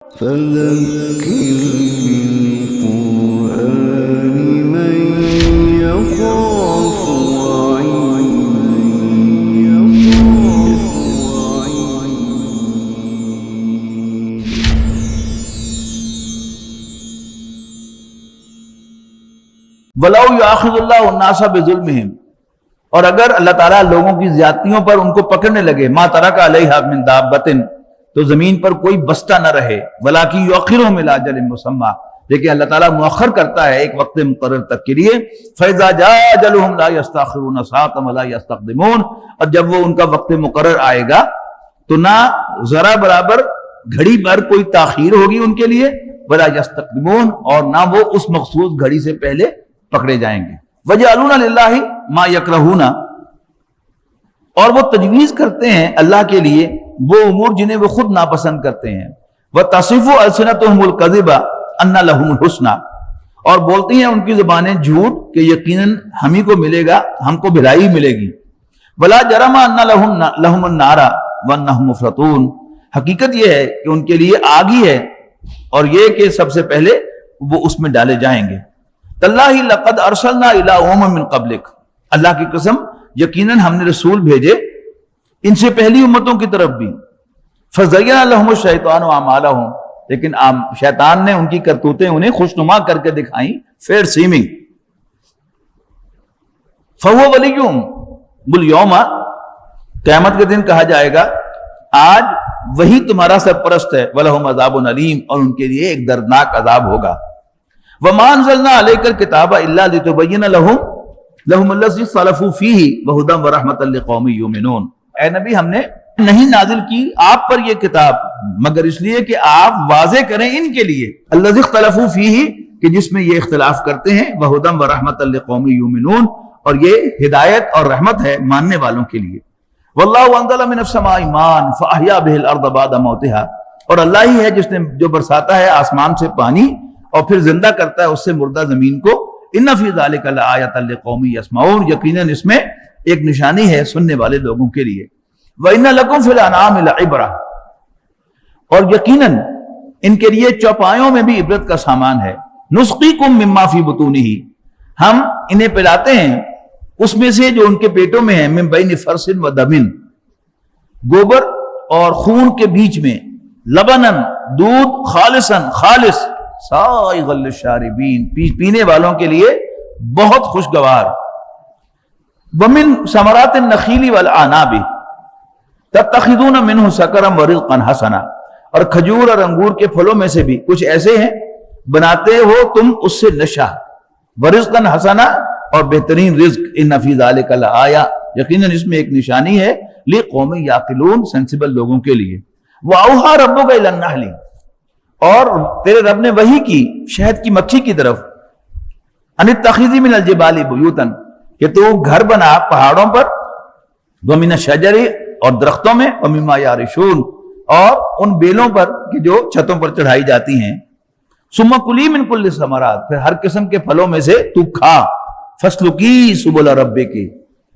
فذكر بالقرآن من يخاف وَلَوْ يُؤَاخِذُ اللَّهُ النَّاسَ بِظُلْمِهِمْ، اور اگر اللہ تعالیٰ لوگوں کی زیادتیوں پر ان کو پکڑنے لگے، مَا تَرَكَ عَلَيْهَا مِن دَابَّةٍ، تو زمین پر کوئی بستہ نہ رہے، وَلَٰكِن يُؤَخِّرُهُمْ إِلَىٰ أَجَلٍ مُّسَمًّى، لیکن اللہ تعالیٰ مؤخر کرتا ہے ایک وقت مقرر تک کے لیے، فَإِذَا جَاءَ أَجَلُهُمْ لَا يَسْتَأْخِرُونَ سَاعَةً وَلَا يَسْتَقْدِمُونَ، اور جب وہ ان کا وقت مقرر آئے گا تو نہ ذرا برابر گھڑی بھر کوئی تاخیر ہوگی ان کے لیے، وَلَا يَسْتَقْدِمُونَ، اور نہ وہ اس مخصوص گھڑی سے پہلے پکڑے جائیں گے۔ وَجَعَلُونَ لِلَّهِ مَا يَكْرَهُونَ، اور وہ تجویز کرتے ہیں اللہ کے لیے وہ امور جنہیں وہ خود ناپسند کرتے ہیں۔ وَتَصِفُ أَلْسِنَتُهُمُ الْكَذِبَ أَنَّ لَهُمُ الْحُسْنَى، اور بولتی ہیں ان کی زبانیں جھوٹ کہ یقیناً ہم ہی کو ملے گا، ہم کو بھلائی ملے گی۔ وَلَا جَرَمَ أَنَّ لَهُمُ النَّارَ وَأَنَّهُمْ مُفْرَطُونَ، حقیقت یہ ہے کہ ان کے لیے آگ ہی ہے اور یہ کہ سب سے پہلے وہ اس میں ڈالے جائیں گے۔ تَاللَّهِ لَقَدْ أَرْسَلْنَا إِلَىٰ أُمَمٍ مِّن قَبْلِكَ، اللہ کی قسم یقیناً ہم نے رسول بھیجے ان سے پہلی امتوں کی طرف بھی۔ فَزَيَّنَ لَهُمُ الشَّيْطَانُ أَعْمَالَهُمْ، لیکن شیطان نے ان کی کرتوتیں انہیں خوشنما کر کے دکھائیں، فیئر سیمنگ۔ فَهُوَ وَلِيُّهُمْ الْيَوْمَ، قیامت کے دن کہا جائے گا آج وہی تمہارا سرپرست ہے، وَلَهُمْ عَذَابٌ أَلِيمٌ، اور ان کے لیے ایک دردناک عذاب ہوگا۔ وَمَا أَنزَلْنَا عَلَيْكَ الْكِتَابَ إِلَّا لِتُبَيِّنَ لَهُمْ الَّذِي اخْتَلَفُوا فِيهِ وَهُدًى وَرَحْمَةً لِقَوْمٍ يُؤْمِنُونَ، اے نبی ہم نے نہیں نازل کی آپ پر یہ کتاب مگر اس لیے کہ آپ واضح کریں ان کے لیے، الَّذِي اخْتَلَفُوا فِيهِ، کہ جس میں یہ اختلاف کرتے ہیں، وَهُدًى وَرَحْمَةً لِقَوْمٍ يُؤْمِنُونَ، اور یہ ہدایت اور رحمت ہے ماننے والوں کے لیے۔ وَاللَّهُ أَنزَلَ مِنَ السَّمَاءِ مَاءً فَأَحْيَا بِهِ الْأَرْضَ بَعْدَ مَوْتِهَا، اور اللہ ہی ہے جس نے جو برساتا ہے آسمان سے پانی اور پھر زندہ کرتا ہے اس سے مردہ زمین کو۔ ان فی ذلک لآیۃ لقوم یسمعون، یقیناً اس میں ایک نشانی ہے سننے والے لوگوں کے لیے۔ وَإِنَّ لَكُمْ فِي الْأَنْعَامِ لَعِبْرَةً، اور یقیناً ان کے لیے چوپایوں میں بھی عبرت کا سامان ہے۔ نُسْقِيكُم مِّمَّا فِي بُطُونِهِ، ہم انہیں پلاتے ہیں اس میں سے جو ان کے پیٹوں میں ہے، مِن بَيْنِ فَرْثٍ وَدَمٍ، گوبر اور خون کے بیچ میں، لبناً دودھ، خالصاً خالص، سائغاً للشاربین، پینے والوں کے لیے بہت خوشگوار۔ وَمِن ثمرات النخیل والعناب تتخذون منہ سکرا ورزقا حسنا، اور کھجور اور انگور کے پھلوں میں سے بھی کچھ ایسے ہیں بناتے ہو تم اس سے نشہ، ورزقا حسنا، اور بہترین رزق۔ ان فی ذلک لآیہ، یقیناً اس میں ایک نشانی ہے، لقوم یعقلون، سینسیبل لوگوں کے لیے۔ وَأَوْحَىٰ رَبُّكَ إِلَى النَّحْلِ، اور تیرے رب نے وحی کی شہد کی مکھی کی طرف، ان اتخذی من الجبال بیوتا، کہ تو گھر بنا پہاڑوں پر، ومن الشجر، اور درختوں میں، ومما یعرشون، اور ان بیلوں پر کہ جو چھتوں پر چڑھائی جاتی ہیں۔ ثم کلی من کل الثمرات، پھر ہر قسم کے پھلوں میں سے تو کھا، فسلکی سبل ربک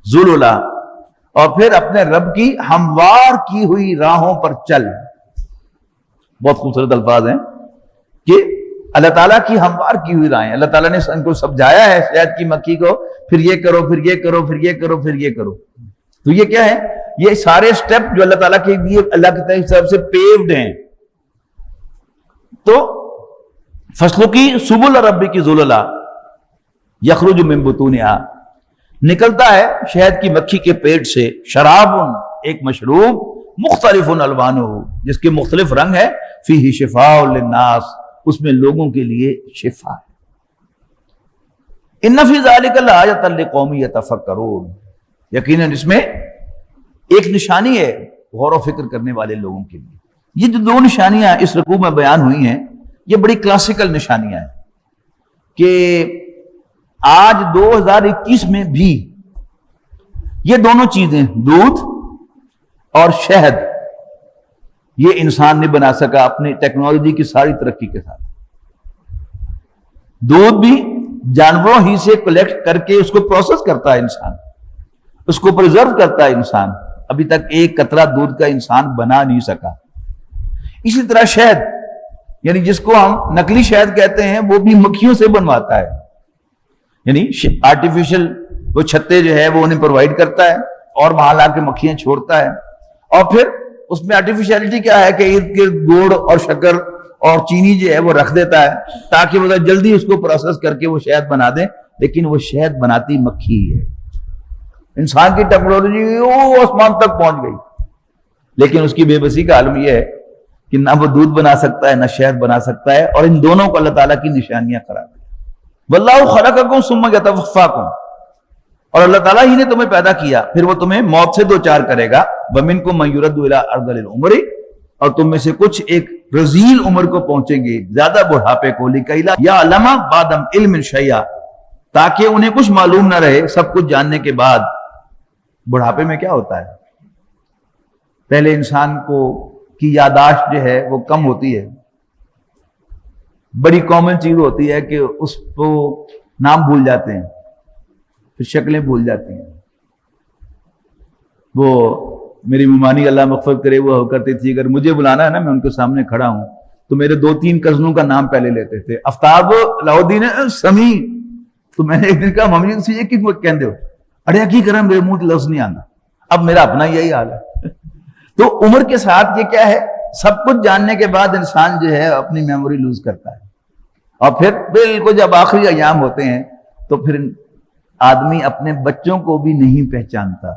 ذللا، اور پھر اپنے رب کی ہموار کی ہوئی راہوں پر چل۔ بہت خوبصورت الفاظ ہیں کہ اللہ تعالیٰ کی ہموار کی ہوئی راہیں، اللہ تعالیٰ نے ان کو سمجھایا ہے شہد کی مکھی کو، پھر یہ کرو، پھر یہ کرو، پھر یہ کرو، پھر یہ کرو۔ تو یہ کیا ہے؟ یہ سارے سٹیپ جو اللہ تعالیٰ کے لیے اللہ کی طرف سے پیوڈ ہیں۔ تو فصلوں کی سبل ربک ذللا یخرج من بطونہا، نکلتا ہے شہد کی مکھی کے پیٹ سے، شراب، ایک مشروب، مختلف الوانہ، جس کے مختلف رنگ ہے، فیہ شفاء للناس، اس میں لوگوں کے لیے شفا ہے۔ ان فی ذلک لآیۃ لقوم یتفکرون، یقیناً اس میں ایک نشانی ہے غور و فکر کرنے والے لوگوں کے لیے۔ یہ جو دو نشانیاں اس رکوع میں بیان ہوئی ہیں، یہ بڑی کلاسیکل نشانیاں ہیں کہ آج 2021 میں بھی یہ دونوں چیزیں، دودھ اور شہد، یہ انسان نے بنا سکا اپنی ٹیکنالوجی کی ساری ترقی کے ساتھ۔ دودھ بھی جانوروں ہی سے کلیکٹ کر کے اس کو پروسیس کرتا ہے انسان، اس کو پریزرو کرتا ہے انسان، ابھی تک ایک قطرہ دودھ کا انسان بنا نہیں سکا۔ اسی طرح شہد یعنی جس کو ہم نقلی شہد کہتے ہیں وہ بھی مکھیوں سے بنواتا ہے، یعنی آرٹیفیشل وہ چھتے جو ہے وہ انہیں پرووائڈ کرتا ہے اور وہاں لا کے مکھیاں چھوڑتا ہے، اور پھر اس میں آرٹیفیشلٹی کیا ہے کہ ارد گرد گڑ اور شکر اور چینی جو ہے وہ رکھ دیتا ہے تاکہ وہ جلدی اس کو پروسیس کر کے وہ شہد بنا دیں، لیکن وہ شہد بناتی مکھی ہے۔ انسان کی ٹیکنالوجی وہ آسمان تک پہنچ گئی، لیکن اس کی بے بسی کا عالم یہ ہے کہ نہ وہ دودھ بنا سکتا ہے نہ شہد بنا سکتا ہے، اور ان دونوں کو اللہ تعالیٰ کی نشانیاں قرار دی۔ واللہ خلقکم ثم یتوفاکم، اور اللہ تعالیٰ ہی نے تمہیں پیدا کیا پھر وہ تمہیں موت سے دوچار کرے گا۔ ومنکم من یرد الی ارذل العمر، اور تم میں سے کچھ ایک رذیل عمر کو پہنچیں گے، زیادہ بڑھاپے کو، لکی لا یعلم بعد علم شیئا، تاکہ انہیں کچھ معلوم نہ رہے سب کچھ جاننے کے بعد۔ بڑھاپے میں کیا ہوتا ہے؟ پہلے انسان کو کی یادداشت جو ہے وہ کم ہوتی ہے، بڑی کامن چیز ہوتی ہے کہ اس کو نام بھول جاتے ہیں، پھر شکلیں بھول جاتی ہیں۔ وہ میری ممانی اللہ مغفرت کرے وہ کرتی تھی، اگر مجھے بلانا ہے نا، میں ان کے سامنے کھڑا ہوں تو میرے 2-3 کزنوں کا نام پہلے لیتے تھے۔ آفتاب لاہدین سمی، تو میں نے ایک دن کہا ممی سے یہ کیوں کہندے ہو؟ اڑے کی کرم میرے منہ لفظ نہیں آنا۔ اب میرا اپنا یہی حال ہے۔ تو عمر کے ساتھ یہ کیا ہے، سب کچھ جاننے کے بعد انسان جو ہے اپنی میموری لوز کرتا ہے، اور پھر بالکل جب آخری ایام ہوتے ہیں تو پھر آدمی اپنے بچوں کو بھی نہیں پہچانتا،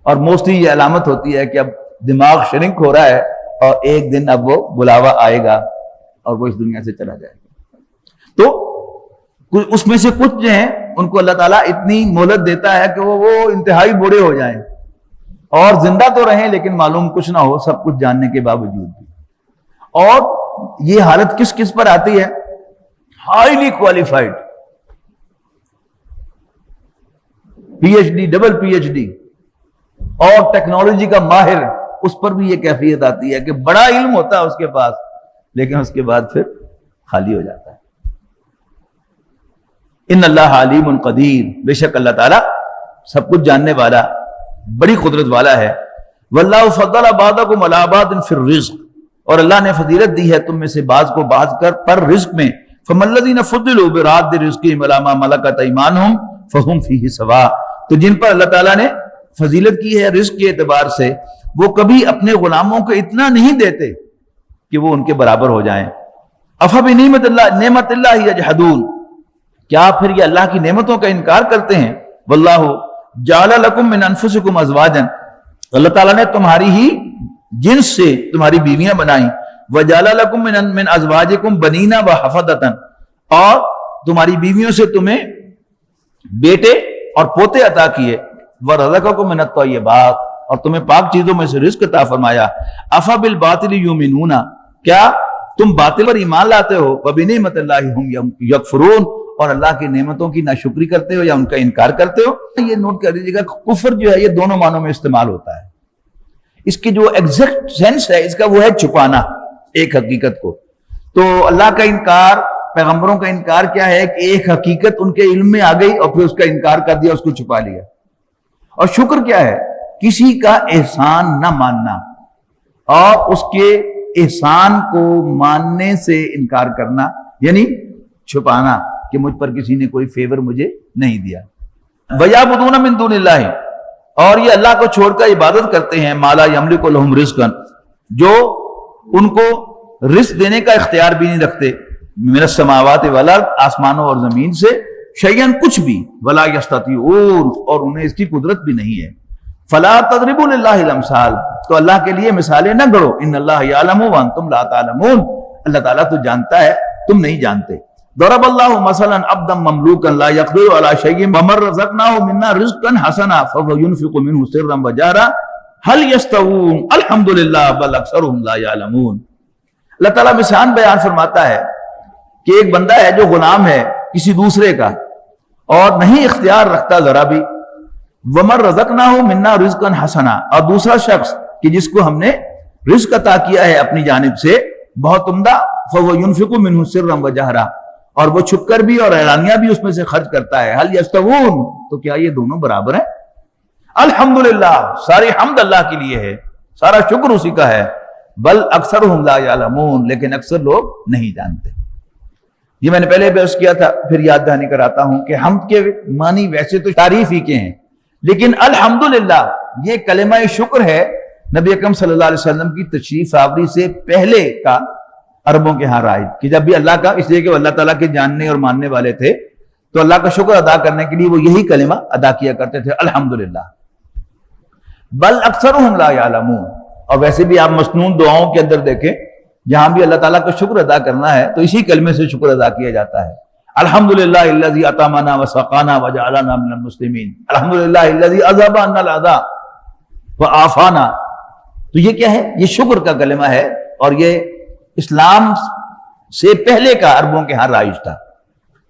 اور موسٹلی یہ علامت ہوتی ہے کہ اب دماغ شرنک ہو رہا ہے اور ایک دن اب وہ بلاوا آئے گا اور وہ اس دنیا سے چلا جائے گا۔ تو اس میں سے کچھ جو ہیں ان کو اللہ تعالیٰ اتنی مہلت دیتا ہے کہ وہ انتہائی بوڑھے ہو جائیں اور زندہ تو رہیں لیکن معلوم کچھ نہ ہو سب کچھ جاننے کے باوجود بھی۔ اور یہ حالت کس کس پر آتی ہے؟ Highly qualified, P H D, double P H D اور ٹیکنالوجی کا ماہر، اس پر بھی یہ کیفیت آتی ہے کہ بڑا علم ہوتا ہے اس کے پاس لیکن اس کے بعد پھر خالی ہو جاتا ہے۔ ان اللہ علیم قدیر، بے شک اللہ تعالیٰ سب کچھ جاننے والا، بڑی قدرت والا ہے۔ واللہ فضل بعضکم علی بعض فی الرزق، اور اللہ نے فضیلت دی ہے تم میں سے بعض کو بعض پر رزق میں۔ فَمَا الَّذِينَ فُضِّلُوا بِرَادِّ رِزْقِهِمْ عَلَىٰ مَا مَلَكَتْ أَيْمَانُهُمْ فَهُمْ فِيهِ سَوَاءٌ، تو جن پر اللہ تعالیٰ نے فضیلت کی ہے رزق کے اعتبار سے، وہ کبھی اپنے غلاموں کو اتنا نہیں دیتے کہ وہ ان کے برابر ہو جائیں۔ أَفَبِنِعْمَةِ اللَّهِ يَجْحَدُونَ، کیا پھر یہ اللہ کی نعمتوں کا انکار کرتے ہیں؟ واللہ جعل لکم من انفسکم ازواجا، اللہ تعالیٰ نے تمہاری ہی جنس سے تمہاری بیویاں بنائیں۔ وجعل لکم من ازواجکم بنینا وحفدۃ، اور تمہاری بیویوں سے تمہیں بیٹے اور پوتے عطا کیے۔ ورزقکم من الطیبات، اور تمہیں پاک چیزوں میں سے رزق عطا فرمایا۔ افبالباطل یؤمنون، کیا تم باطل پر ایمان لاتے ہو؟ وبنعمت اللہ ہم یکفرون، اور اللہ کی نعمتوں کی ناشکری کرتے ہو یا ان کا انکار کرتے ہو۔ یہ نوٹ کر دیجیے گا، کفر جو ہے یہ دونوں معنوں میں استعمال ہوتا ہے۔ اس کی جو ایگزیکٹ سینس ہے اس کا وہ ہے چھپانا ایک حقیقت کو۔ تو اللہ کا انکار، پیغمبروں کا انکار کیا ہے کہ ایک حقیقت ان کے علم میں آ گئی اور پھر اس کا انکار کر دیا، اس کو چھپا لیا۔ اور شکر کیا ہے؟ کسی کا احسان نہ ماننا اور اس کے احسان کو ماننے سے انکار کرنا، یعنی چھپانا کہ مجھ پر کسی نے کوئی فیور مجھے نہیں دیا۔ وَيَعْبُدُونَ مِن دُونِ اللَّهِ، اور یہ اللہ کو چھوڑ کر عبادت کرتے ہیں، مَا لَا يَمْلِكُ لَهُمْ رِزْقًا، جو ان کو رزق دینے کا اختیار بھی نہیں رکھتے، مِنَ السَّمَاوَاتِ وَالْأَرْضِ، آسمانوں اور زمین سے، شَيْئًا کچھ بھی، وَلَا يَسْتَطِيعُونَ، اور انہیں اس کی قدرت بھی نہیں ہے۔ فَلَا تَضْرِبُوا لِلَّهِ الْأَمْثَالَ، تو اللہ کے لیے مثالیں نہ گڑو، إِنَّ اللَّهَ يَعْلَمُ وَأَنْتُمْ لَا تَعْلَمُونَ، اللہ تعالیٰ تو جانتا ہے تم نہیں جانتے۔ ضرب اللہ مثلا عبدا مملوکا لا يقدر على شيء ومن رزقناه منا رزقا حسنا فهو ينفق منه سرا وجهرا هل يستوون الحمد لله بل اکثرهم لا يعلمون۔ اللہ تعالیٰ مثال بیان فرماتا ہے کہ ایک بندہ ہے جو غلام ہے کسی دوسرے کا اور نہیں اختیار رکھتا ذرا بھی، ومن رزقناه منا رزقا حسنا، اور دوسرا شخص کہ جس کو ہم نے رزق عطا کیا ہے اپنی جانب سے بہت عمدہ، فهو ينفق منه سرا وجهرا، اور وہ چھپ کر بھی اور اعلانیہ بھی اس میں سے خرچ کرتا ہے۔ حل یستوون، تو کیا یہ دونوں برابر ہیں؟ الحمدللہ، ساری حمد اللہ کے لیے ہے، سارا شکر اسی کا ہے۔ بل اکثرہم لا یعلمون، لیکن اکثر لوگ نہیں جانتے۔ یہ میں نے پہلے بحث کیا تھا، پھر یاد دہانی کراتا ہوں کہ حمد کے معنی ویسے تو تعریف ہی کے ہیں، لیکن الحمدللہ یہ کلمہ شکر ہے نبی اکرم صلی اللہ علیہ وسلم کی تشریف آوری سے پہلے کا عربوں کے ہاں رائج، کہ جب بھی اللہ کا، اس لیے کہ وہ اللہ تعالیٰ کے جاننے اور ماننے والے تھے تو اللہ کا شکر ادا کرنے کے لیے وہ یہی کلمہ ادا کیا کرتے تھے، الحمدللہ۔ بل اکثرہم لا یعلمون، اور ویسے بھی آپ مسنون دعاؤں کے اندر دیکھیں جہاں بھی اللہ تعالیٰ کا شکر ادا کرنا ہے تو اسی کلمے سے شکر ادا کیا جاتا ہے۔ الحمدللہ الذی اطعمنا وسقانا وجعلنا من المسلمین، الحمدللہ الذی اذهب عنا العذاب وعافانا۔ تو یہ کیا ہے؟ یہ شکر کا کلمہ ہے، اور یہ اسلام سے پہلے کا عربوں کے ہاں رائج تھا،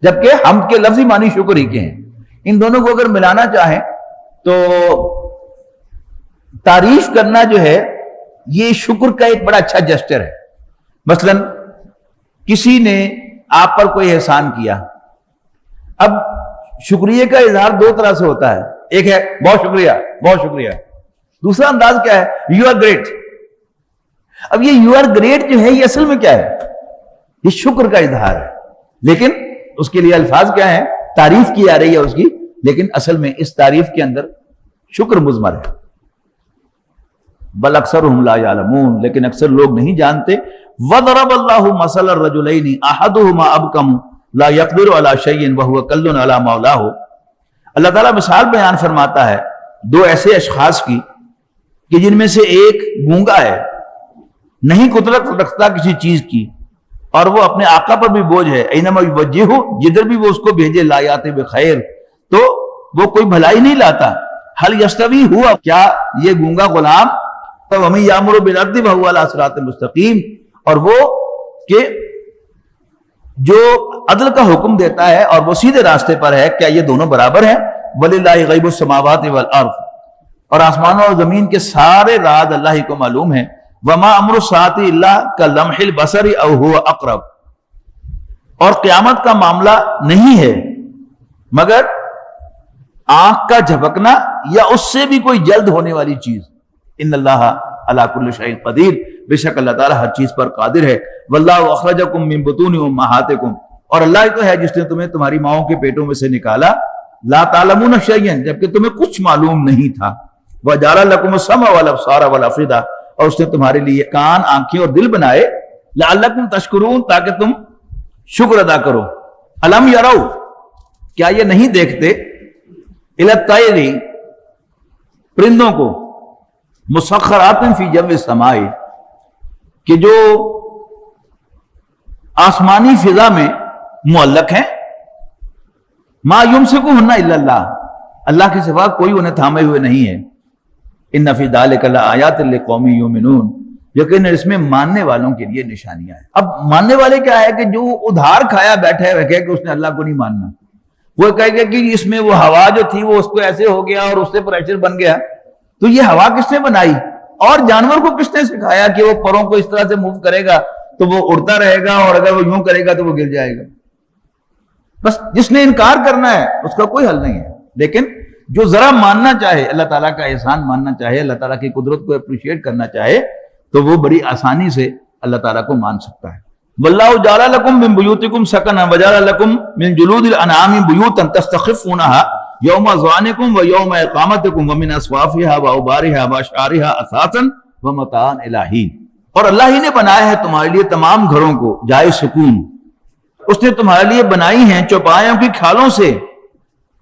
جبکہ حمد کے لفظی معنی شکر ہی کے ہیں۔ ان دونوں کو اگر ملانا چاہیں تو تعریف کرنا جو ہے یہ شکر کا ایک بڑا اچھا جسچر ہے۔ مثلا کسی نے آپ پر کوئی احسان کیا، اب شکریہ کا اظہار دو طرح سے ہوتا ہے، ایک ہے بہت شکریہ بہت شکریہ، دوسرا انداز کیا ہے؟ You are great. اب یہ یو آر گریٹ جو ہے یہ اصل میں کیا ہے؟ یہ شکر کا اظہار ہے، لیکن اس کے لیے الفاظ کیا ہیں؟ تعریف کی آ رہی ہے اس کی، لیکن اصل میں اس تعریف کے اندر شکر مضمر ہے۔ بل اکثرہم لا یعلمون، لیکن اکثر لوگ نہیں جانتے۔ وضرب اللہ مثل الرجلین احدہما ابکم لا یقدر علی شیء وہو کل علی مولاہ۔ اللہ تعالیٰ مثال بیان فرماتا ہے دو ایسے اشخاص کی کہ جن میں سے ایک گونگا ہے، نہیں قدرت رکھتا کسی چیز کی، اور وہ اپنے آقا پر بھی بوجھ ہے، اینما یوجہہ، جدھر بھی وہ اس کو بھیجے لا یاتی بخیر، تو وہ کوئی بھلائی نہیں لاتا۔ حل یستوی ہوا، کیا یہ گونگا غلام وَمَن یأمر بالعدل وَهُوَ عَلَىٰ صِرَاطٍ مستقیم، اور وہ کہ جو عدل کا حکم دیتا ہے اور وہ سیدھے راستے پر ہے، کیا یہ دونوں برابر ہیں؟ وَلِلَّهِ غَيْبُ السَّمَاوَاتِ وَالْأَرْضِ، اور آسمانوں اور زمین کے سارے راز اللہ ہی کو معلوم ہیں۔ وَمَا أَمْرُ السَّاعَةِ إِلَّا كَلَمْحِ الْبَصَرِ أَوْ هُوَ أَقْرَبُ، اور قیامت کا معاملہ نہیں ہے مگر آنکھ کا جھپکنا یا اس سے بھی کوئی جلد ہونے والی چیز۔ ان اللہ علی کل شیء قدیر، بے شک اللہ تعالیٰ ہر چیز پر قادر ہے۔ واللہ اخرجکم من بطون امہاتکم، اور اللہ ہی تو ہے جس نے تمہیں تمہاری ماؤں کے پیٹوں میں سے نکالا، لا تعلمون شیئا، جبکہ تمہیں کچھ معلوم نہیں تھا، وجعل لکم السمع والابصار والافئدہ، اور اس نے تمہارے لیے کان، آنکھیں اور دل بنائے، لعلکم تشکرون، تاکہ تم شکر ادا کرو۔ الم یرو، کیا یہ نہیں دیکھتے، الی الطیر، پرندوں کو، مسخرات فی جو السماء، کہ جو آسمانی فضا میں معلق ہیں، ما یمسکہن الا اللہ، اللہ کے سوا کوئی انہیں تھامے ہوئے نہیں ہے۔ ان فی ذلک لآیات لقوم یؤمنون، یقیناً اس میں ماننے والوں کے لیے نشانیاں ہیں۔ اب ماننے والے کیا ہے کہ جو ادھار کھایا بیٹھے ہوئے کہ اس نے اللہ کو نہیں ماننا، وہ کہے گا کہ اس میں وہ ہوا جو تھی وہ اس کو ایسے ہو گیا اور اس سے پریشر بن گیا، تو یہ ہوا کس نے بنائی؟ اور جانور کو کس نے سکھایا کہ وہ پروں کو اس طرح سے موو کرے گا تو وہ اڑتا رہے گا، اور اگر وہ یوں کرے گا تو وہ گر جائے گا؟ بس جس نے انکار کرنا ہے اس کا کوئی حل نہیں ہے، لیکن جو ذرا ماننا چاہے، اللہ تعالیٰ کا احسان ماننا چاہے، اللہ تعالیٰ کی قدرت کو اپریشیٹ کرنا چاہے، تو وہ بڑی آسانی سے اللہ تعالیٰ کو مان سکتا ہے۔ واللہ جعل لکم من بیوتکم سکنا وجعل لکم من جلود الانعام بیوتا تستخفونها یوم ظعنکم و یوم اقامتکم ومن اصوافها واوبارها واشعارها اثاثا ومتاعا الی حین، اور اللہ ہی نے بنایا ہے تمہارے لیے تمام گھروں کو جائے سکون، اس نے تمہارے لیے بنائی ہیں چوپایوں کی کھالوں سے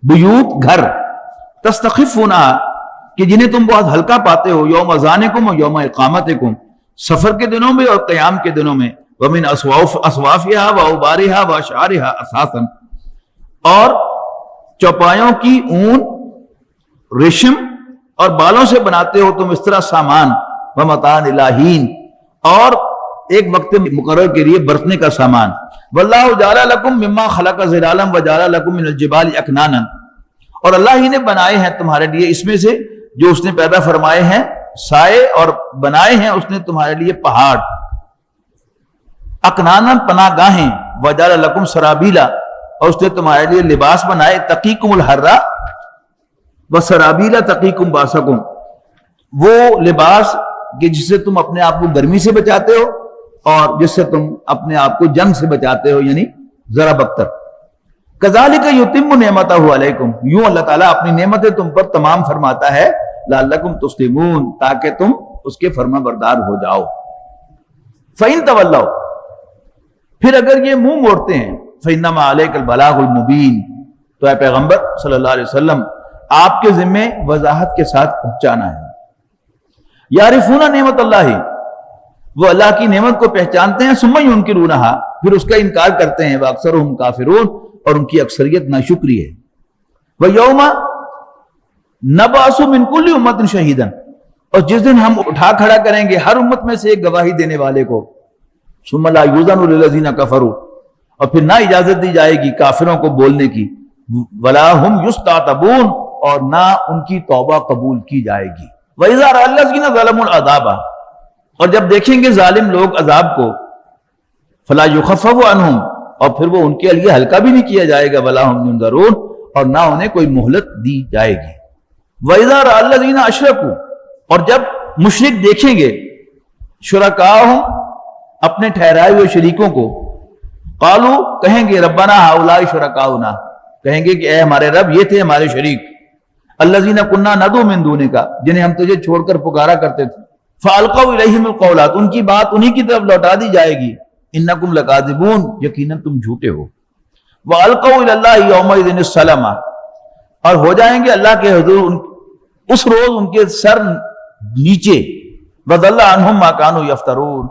بیوت، گھر، تستخفونها کہ جنہیں تم بہت ہلکا پاتے ہو، یوم ظعنکم و یوم اقامتکم، سفر کے دنوں میں اور قیام کے دنوں میں، ومن اصوافها واوبارها واشعارها اثاثا، اور چوپایوں کی اون، ریشم اور بالوں سے بناتے ہو تم اس طرح سامان، ومتاعا الی حین، اور ایک وقت مقرر کے لیے برتنے کا سامان۔ واللہ جعل لکم مما خلق ظلالا وجعل لکم من الجبال اکنانا، اور اللہ ہی نے بنائے ہیں تمہارے لیے اس میں سے جو اس نے پیدا فرمائے ہیں سائے، اور بنائے ہیں اس نے تمہارے لیے پہاڑ، اکنانا پناہ گاہیں، وجعل لکم سرابیلا، اور اس نے تمہارے لیے لباس بنائے، تقیکم الحر وسرابیلا تقیکم باسکم، وہ لباس کہ جس سے تم اپنے آپ کو گرمی سے بچاتے ہو اور جس سے تم اپنے آپ کو جنگ سے بچاتے ہو، یعنی ذرا بکتر۔ کذالک یتم نعمتہ علیکم، یوں اللہ تعالیٰ اپنی نعمتیں تم پر تمام فرماتا ہے، لعلکم تسلمون، تاکہ تم اس کے فرما بردار ہو جاؤ۔ فإن تولوا، پھر اگر یہ منہ موڑتے ہیں، فإنما علیک البلاغ المبین، تو اے پیغمبر صلی اللہ علیہ وسلم آپ کے ذمے وضاحت کے ساتھ پہنچانا ہے۔ یعرفون نعمت اللہ، وہ اللہ کی نعمت کو پہچانتے ہیں، ثم ینکرونہا، پھر اس کا انکار کرتے ہیں، واکثرہم کافرون، اور ان کی اکثریت ناشکری ہے۔ ویوم نبعث من کل امۃ شہیدا، اور جس دن ہم اٹھا کھڑا کریں گے ہر امت میں سے ایک گواہی دینے والے کو، ثم لا یؤذن للذین کفروا، اور پھر نہ اجازت دی جائے گی کافروں کو بولنے کی، ولا هم یستعتبون، اور نہ ان کی توبہ قبول کی جائے گی۔ وَإِذَا رَأَى الَّذِينَ ظَلَمُوا الْعَذَابَ، اور جب دیکھیں گے ظالم لوگ عذاب کو، فَلَا يُخَفَّفُ عَنْهُمْ، اور پھر وہ ان کے لیے ہلکا بھی نہیں کیا جائے گا، وَلَا هُمْ يُنذَرُونَ، اور نہ انہیں کوئی مہلت دی جائے گی۔ وَإِذَا رَأَى الَّذِينَ أَشْرَكُوا، اور جب مشرک دیکھیں گے شرکاءہم، اپنے ٹھہرائے ہوئے شریکوں کو، قالوا، کہیں گے، ربنا ہؤلاء شرکاؤنا، کہیں گے کہ اے ہمارے رب یہ تھے ہمارے شریک، الذین کنا ندعو من دونک، جنہیں ہم تجھے چھوڑ کر پکارا کرتے تھے، فالقوا الیہم القولات، ان کی بات انہی کی طرف لوٹا دی جائے گی، انکم لکاذبون، یقیناً تم جھوٹے ہو، والقوا الی اللہ یومئذ السلام، اور ہو جائیں گے اللہ کے حضور اس روز ان کے سر نیچے، وضل عنہم ما کانوا یفترون،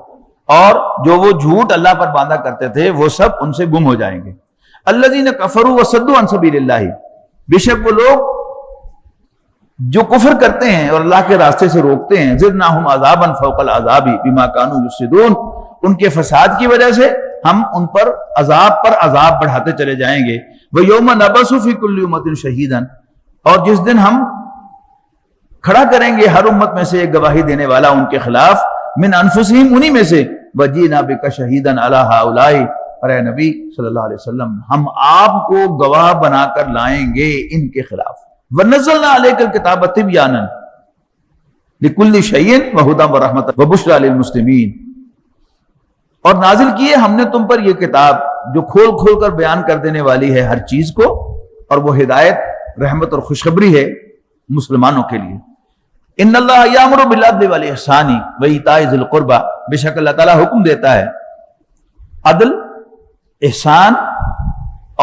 اور جو وہ جھوٹ اللہ پر باندھا کرتے تھے وہ سب ان سے گم ہو جائیں گے۔ الذین کفروا وصدوا عن سبیل اللہ، بے شک وہ لوگ جو کفر کرتے ہیں اور اللہ کے راستے سے روکتے ہیں، زدناہم عذابا فوق العذاب بما کانوا یفسدون، ان کے فساد کی وجہ سے ہم ان پر عذاب بڑھاتے چلے جائیں گے۔ وَيَوْمَ نَبْعَثُ فِي كُلِّ أُمَّةٍ شَهِيدًا، اور جس دن ہم کھڑا کریں گے ہر امت میں سے ایک گواہی دینے والا ان کے خلاف، من انفسہم، انہی میں سے، وَجِئْنَا بِكَ شَهِيدًا عَلَىٰ هَؤُلَاءِ، اور اے نبی صلی اللہ علیہ وسلم ہم آپ کو گواہ بنا کر لائیں گے ان کے خلاف۔ وَنَزَّلْنَا عَلَيْكَ الْكِتَابَ تِبْيَانًا لِكُلِّ شَيْءٍ وَهُدًى وَرَحْمَةً وَبُشْرَىٰ لِلْمُسْلِمِينَ، اور نازل کیے ہم نے تم پر یہ کتاب جو کھول کھول کر بیان کر دینے والی ہے ہر چیز کو، اور وہ ہدایت، رحمت اور خوشخبری ہے مسلمانوں کے لیے۔ ان اللہ یامر بالعدل والاحسان وایتاء ذی القربى، بے شک اللہ تعالیٰ حکم دیتا ہے عدل، احسان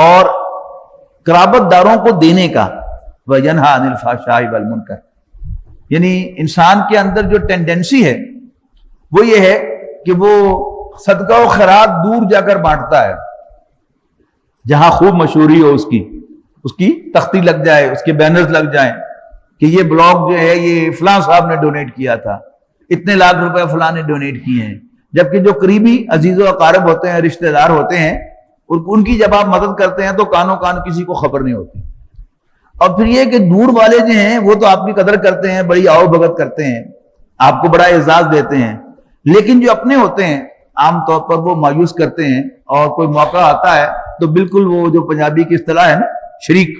اور قرابت داروں کو دینے کا، وینہی عن الفحشاء والمنکر، یعنی انسان کے اندر جو ٹینڈنسی ہے وہ یہ ہے کہ وہ صدقہ و خیرات دور جا کر بانٹتا ہے، جہاں خوب مشہوری ہو اس کی تختی لگ جائے، اس کے بینرز لگ جائیں کہ یہ بلاگ جو ہے یہ فلاں صاحب نے ڈونیٹ کیا تھا، اتنے لاکھ روپے فلاں نے ڈونیٹ کیے ہیں، جبکہ جو قریبی عزیز و اقارب ہوتے ہیں، رشتہ دار ہوتے ہیں، ان کی جب آپ مدد کرتے ہیں تو کانوں کان کسی کو خبر نہیں ہوتی۔ اور پھر یہ کہ دور والے جو ہیں وہ تو آپ کی قدر کرتے ہیں، بڑی آؤ بھگت کرتے ہیں، آپ کو بڑا اعزاز دیتے ہیں، لیکن جو اپنے ہوتے ہیں عام طور پر وہ مایوس کرتے ہیں، اور کوئی موقع آتا ہے تو بالکل وہ جو پنجابی کی اصطلاح ہے نا شریک،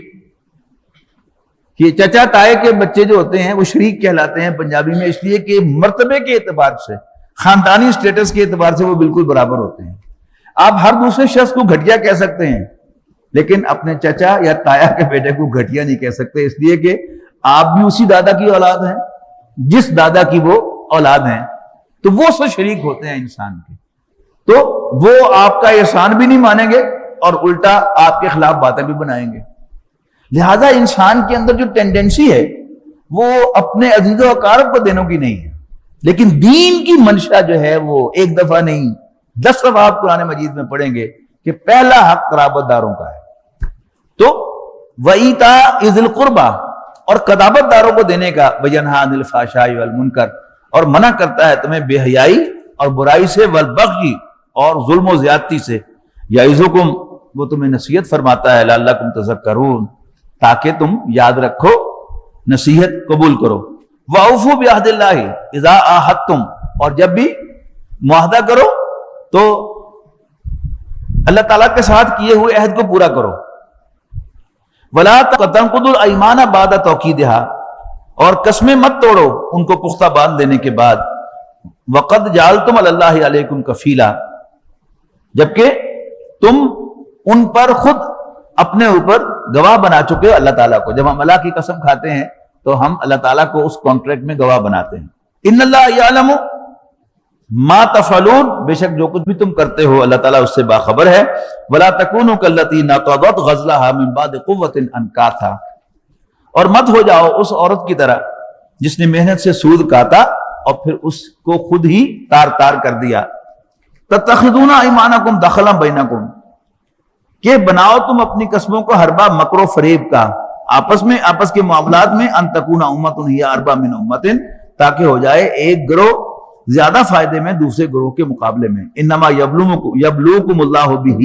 کہ چچا تائے کے بچے جو ہوتے ہیں وہ شریک کہلاتے ہیں پنجابی میں، اس لیے کہ مرتبے کے اعتبار سے، خاندانی سٹیٹس کے اعتبار سے وہ بالکل برابر ہوتے ہیں۔ آپ ہر دوسرے شخص کو گھٹیا کہہ سکتے ہیں، لیکن اپنے چچا یا تایا کے بیٹے کو گھٹیا نہیں کہہ سکتے، اس لیے کہ آپ بھی اسی دادا کی اولاد ہیں جس دادا کی وہ اولاد ہیں، تو وہ سب شریک ہوتے ہیں انسان کے، تو وہ آپ کا احسان بھی نہیں مانیں گے اور الٹا آپ کے خلاف باتیں بھی بنائیں گے۔ لہذا انسان کے اندر جو ٹینڈنسی ہے وہ اپنے عزیز و اقارب کو دینے کی نہیں ہے، لیکن دین کی منشا جو ہے وہ ایک دفعہ نہیں 10 دفعہ آپ قرآن مجید میں پڑھیں گے کہ پہلا حق قرابت داروں کا ہے۔ تو وَإِيتَاءِ ذِي الْقُرْبَى، اور قرابت داروں کو دینے کا، وَيَنْهَىٰ عَنِ الْفَحْشَاءِ وَالْمُنکَرِ، اور منع کرتا ہے تمہیں بے حیائی اور برائی سے، وَالْبَغْيِ، اور ظلم و زیادتی سے، یعظکم، وہ تمہیں نصیحت فرماتا ہے، لعلکم تذکرون، تاکہ تم یاد رکھو، نصیحت قبول کرو۔ وَأَوْفُوا بِعَہْدِ اللَّهِ إِذَا عَاهَدتُّمْ، اور جب بھی معاہدہ کرو تو اللہ تعالیٰ کے ساتھ کیے ہوئے عہد کو پورا کرو۔ وَلَا تَنقُضُوا الْأَيْمَانَ بَعْدَ تَوْکِیدِهَا، اور قسمیں مت توڑو ان کو پختہ باندھ دینے کے بعد۔ وقد جعلتم علی اللہ علیکم کفیلا، جبکہ تم ان پر خود اپنے اوپر گواہ بنا چکے ہو اللہ تعالیٰ کو. جب ہم اللہ کی قسم کھاتے ہیں تو ہم اللہ تعالیٰ کو اس کانٹریکٹ میں گواہ بناتے ہیں. ان اللہ یعلم ما تفعلون، بے شک جو کچھ بھی تم کرتے ہو اللہ تعالیٰ اس سے باخبر ہے. ولا تکونوا کاللتی نقضت غزلها من بعد قوة انکاثا، اور مت ہو جاؤ اس عورت کی طرح جس نے محنت سے سود کاتا اور پھر اس کو خود ہی تار تار کر دیا. تتخذون ایمانکم دخلا بینکم، کہ بناؤ تم اپنی قسموں کو ہر بار مکر و فریب کا آپس کے معاملات میں. ان تکون امۃ ہی اربا من امۃ، تاکہ ہو جائے ایک گروہ زیادہ فائدے میں دوسرے گروہ کے مقابلے میں. انما یبلوکم اللہ بہ،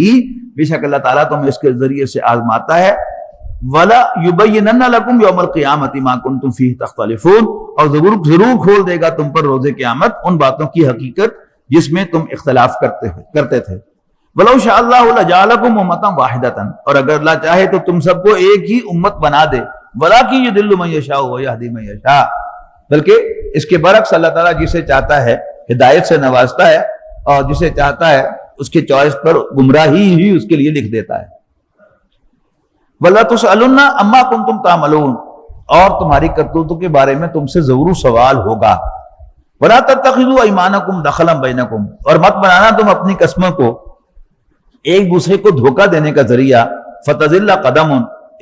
بے شک اللہ تعالیٰ تمہیں اس کے ذریعے سے آزماتا ہے. ولا یبینن لکم یوم القیامۃ ما کنتم فیہ تختلفون، اور ضرور کھول دے گا تم پر روز قیامت ان باتوں کی حقیقت جس میں تم اختلاف کرتے تھے. وَلَوْ شَاءَ اللَّهُ لَجَعَلَكُمْ أُمَّةً وَاحِدَةً، اور اگر اللہ چاہے تو تم سب کو ایک ہی امت بنا دے. وَلَٰكِن يُضِلُّ مَن يَشَاءُ وَيَهْدِي مَن يَشَاءُ، بلکہ اس کے برعکس اللہ تعالیٰ جسے چاہتا ہے ہدایت سے نوازتا ہے، اور جسے چاہتا ہے اس کے چوائس پر گمراہی ہی اس کے لیے لکھ دیتا ہے. وَلَا تُسْأَلُنَّ عَمَّا كُنتُمْ تَعْمَلُونَ، اور تمہاری کرتوتوں کے بارے میں تم سے ضرور سوال ہوگا. وَلَا تَتَّخِذُوا أَيْمَانَكُمْ دَخَلًا بَيْنَكُمْ، اور مت بنانا تم اپنی قسموں کو ایک دوسرے کو دھوکہ دینے کا ذریعہ. فتزل قدم،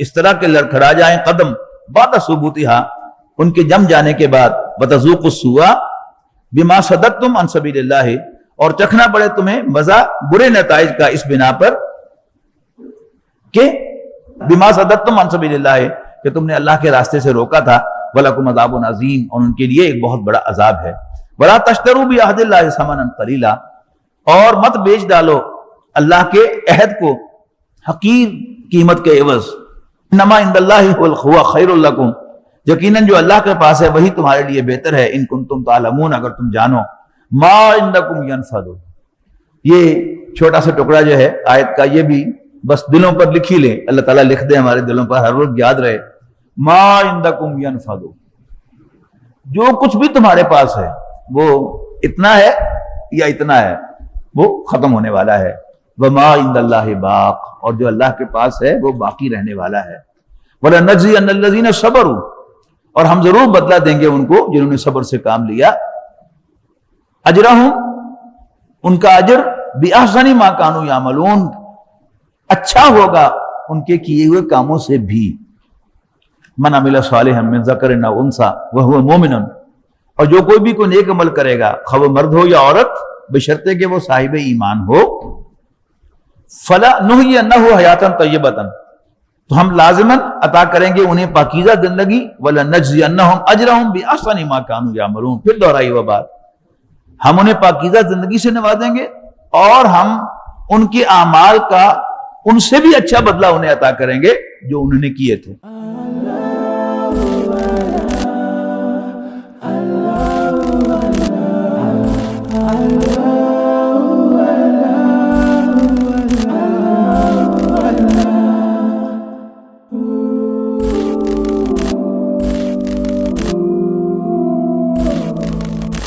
اس طرح کے لڑکھڑا جائیں قدم بعد ثبوتها، ان کے جم جانے کے بعد. وتذوقوا السوء بما صددتم عن سبیل اللہ، اور چکھنا پڑے تمہیں مزہ برے نتائج کا اس بنا پر کہ بما صددتم عن سبیل اللہ، کہ تم نے اللہ کے راستے سے روکا تھا. ولکم عذاب عظیم، اور ان کے لیے ایک بہت بڑا عذاب ہے. ولا تشتروا بعہد اللہ ثمنا قلیلا، اور مت بیچ ڈالو اللہ کے عہد کو حقیر قیمت کے عوض. انما عند اللہ هو خیر لکم، یقیناً جو اللہ کے پاس ہے وہی تمہارے لیے بہتر ہے. ان کنتم تعلمون، اگر تم جانو. ما عندکم ینفد، یہ چھوٹا سا ٹکڑا جو ہے آیت کا، یہ بھی بس دلوں پر لکھ ہی لیں، اللہ تعالیٰ لکھ دے ہمارے دلوں پر، ہر روز یاد رہے. ما عندکم ینفد، جو کچھ بھی تمہارے پاس ہے وہ اتنا ہے یا اتنا ہے، وہ ختم ہونے والا ہے. وما عند اللہ باق، اور جو اللہ کے پاس ہے وہ باقی رہنے والا ہے. وَلَنَجْزِيَنَّ الَّذِينَ صَبَرُوا، اور ہم ضرور بدلہ دیں گے ان کو جنہوں نے صبر سے کام لیا. اجرہم، ان کا اجر بِأَحْسَنِ مَا كَانُوا يَعْمَلُونَ، اچھا ہوگا ان کے کیے ہوئے کاموں سے بھی. من عمل صالحا من ذکر او انثی وهو مؤمن، اور جو کوئی بھی کوئی نیک عمل کرے گا خواہ وہ مرد ہو یا عورت بشرطے کہ وہ صاحب ایمان ہو. فلا نحینہ حیاتا طیبتا، تو ہم لازماً عطا کریں گے انہیں پاکیزہ زندگی. ولنجزینہم اجرہم باحسن ما كانوا یعملون، پھر دہرائی وہ بات، ہم انہیں پاکیزہ زندگی سے نوازیں گے اور ہم ان کے اعمال کا ان سے بھی اچھا بدلہ انہیں عطا کریں گے جو انہوں نے کیے تھے.